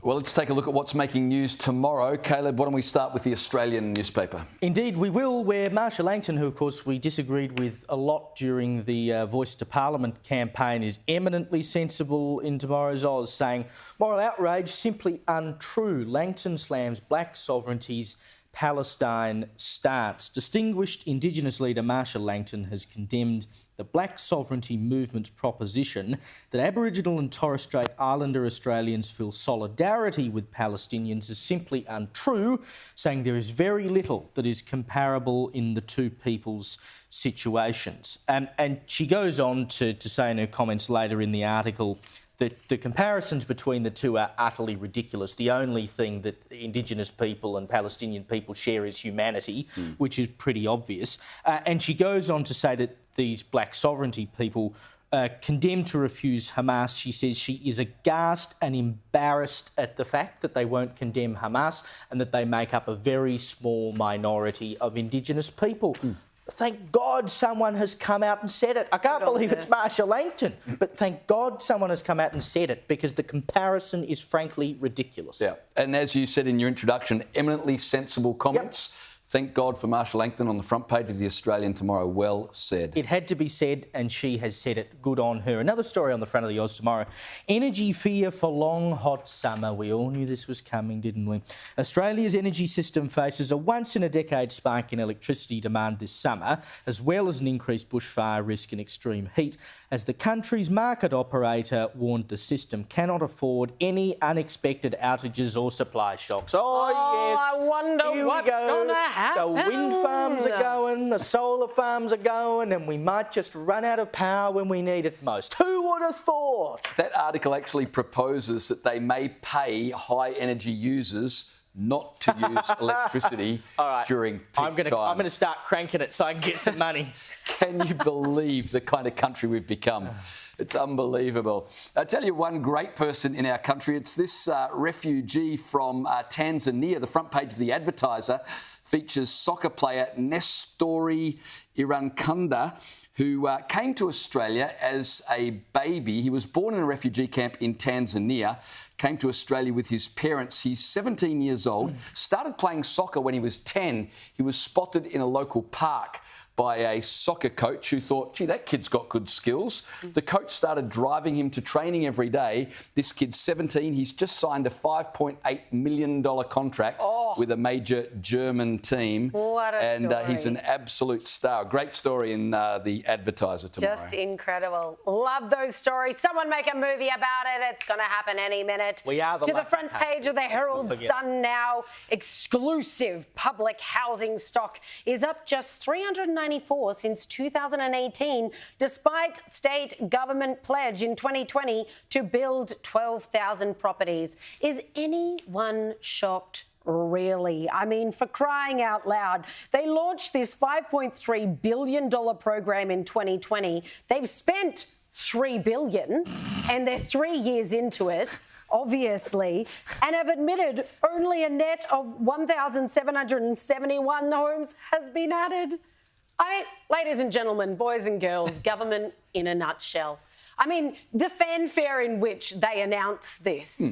Well, let's take a look at what's making news tomorrow. Caleb, why don't we start with the Australian newspaper? Indeed, we will, where Marcia Langton, who of course we disagreed with a lot during the Voice to Parliament campaign, is eminently sensible in tomorrow's Oz, saying moral outrage simply untrue. Langton slams Blak Sovereignty's Palestine stance. Distinguished Indigenous leader Marcia Langton has condemned the Blak Sovereignty Movement's proposition that Aboriginal and Torres Strait Islander Australians feel solidarity with Palestinians is simply untrue, saying there is very little that is comparable in the two people's situations. And she goes on to say in her comments later in the article that the comparisons between the two are utterly ridiculous. The only thing that Indigenous people and Palestinian people share is humanity, which is pretty obvious. And she goes on to say that these Blak Sovereignty people condemned to refuse Hamas. She says she is aghast and embarrassed at the fact that they won't condemn Hamas and that they make up a very small minority of Indigenous people. Thank God someone has come out and said it. I can't believe it's Marcia Langton, but thank God someone has come out and said it, because the comparison is frankly ridiculous. Yeah, and as you said in your introduction, eminently sensible comments. Yep. Thank God for Marcia Langton on the front page of The Australian tomorrow. Well said. It had to be said, and she has said it. Good on her. Another story on the front of the Oz tomorrow. Energy fear for long, hot summer. We all knew this was coming, didn't we? Australia's energy system faces a once-in-a-decade spike in electricity demand this summer, as well as an increased bushfire risk and extreme heat, as the country's market operator warned the system cannot afford any unexpected outages or supply shocks. Oh yes. I wonder what's going to happen. The wind farms are going, the solar farms are going, and we might just run out of power when we need it most. Who would have thought? That article actually proposes that they may pay high energy users not to use electricity during peak time. I'm going to start cranking it so I can get some money. Can you believe the kind of country we've become? It's unbelievable. I'll tell you one great person in our country. It's this refugee from Tanzania. The front page of The Advertiser features soccer player Nestori Irankunda, who came to Australia as a baby. He was born in a refugee camp in Tanzania, came to Australia with his parents. He's 17 years old, started playing soccer when he was 10. He was spotted in a local park by a soccer coach who thought, gee, that kid's got good skills. The coach started driving him to training every day. This kid's 17. He's just signed a $5.8 million contract with a major German team. What a story. He's an absolute star. Great story in The Advertiser tomorrow. Just incredible. Love those stories. Someone make a movie about it. It's going to happen any minute. We are the To the front page of the Herald Sun now. Exclusive public housing stock is up just 394 since 2018, despite state government pledge in 2020 to build 12,000 properties. Is anyone shocked? Really? I mean, for crying out loud, they launched this $5.3 billion program in 2020. They've spent $3 billion, and they're 3 years into it, obviously, and have admitted only a net of 1,771 homes has been added. Ladies and gentlemen, boys and girls, government in a nutshell. I mean, the fanfare in which they announce this.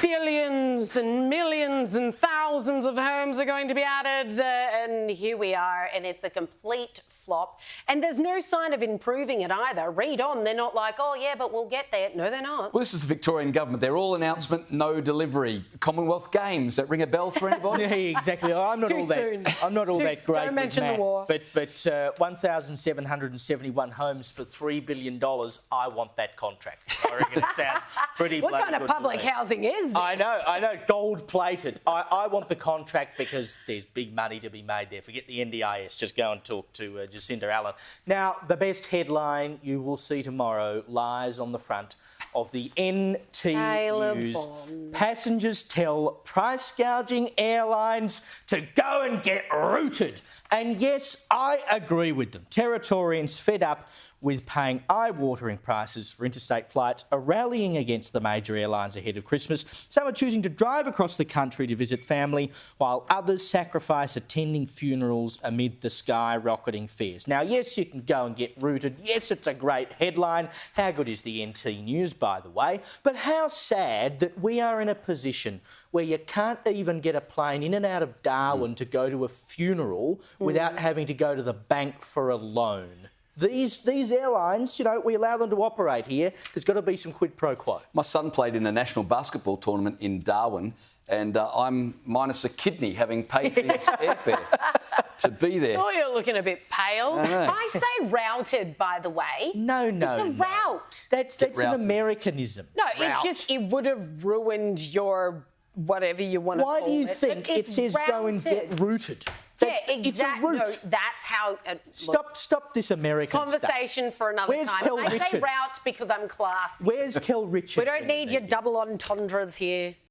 Billions and millions and thousands of homes are going to be added, and here we are, and it's a complete flop. And there's no sign of improving it either. Read on, they're not like, oh yeah, but we'll get there. No, they're not. Well, this is the Victorian government. They're all announcement, no delivery. Commonwealth Games, that ring a bell for anybody? Yeah, exactly. I'm not all that great Don't mention with the war. But 1,771 homes for $3 billion. I want that contract. I reckon it sounds pretty bloody good. What kind of public housing is this? I know, gold-plated. I want the contract because there's big money to be made there. Forget the NDIS, just go and talk to Jacinda Allen. Now, the best headline you will see tomorrow lies on the front of the NT News. Passengers tell price-gouging airlines to go and get rooted. And yes, I agree with them. Territorians fed up with paying eye-watering prices for interstate flights are rallying against the major airlines ahead of Christmas. Some are choosing to drive across the country to visit family, while others sacrifice attending funerals amid the skyrocketing fares. Now, yes, you can go and get rooted. Yes, it's a great headline. How good is the NT News, by the way? But how sad that we are in a position where you can't even get a plane in and out of Darwin to go to a funeral without having to go to the bank for a loan. These airlines, you know, we allow them to operate here. There's got to be some quid pro quo. My son played in a national basketball tournament in Darwin, and I'm minus a kidney, having paid for his airfare to be there. Oh, you're looking a bit pale. I say routed, by the way. No. It's a route. That's an Americanism. No, it would have ruined your whatever you want to call it. Why do you think it says routed. go and get rooted? Exactly. It's a route. No, that's how... Stop this American conversation stuff. for another Where's time. Kel I Richards? say route because I'm classy. Where's Kel Richards? We don't need your double entendres here.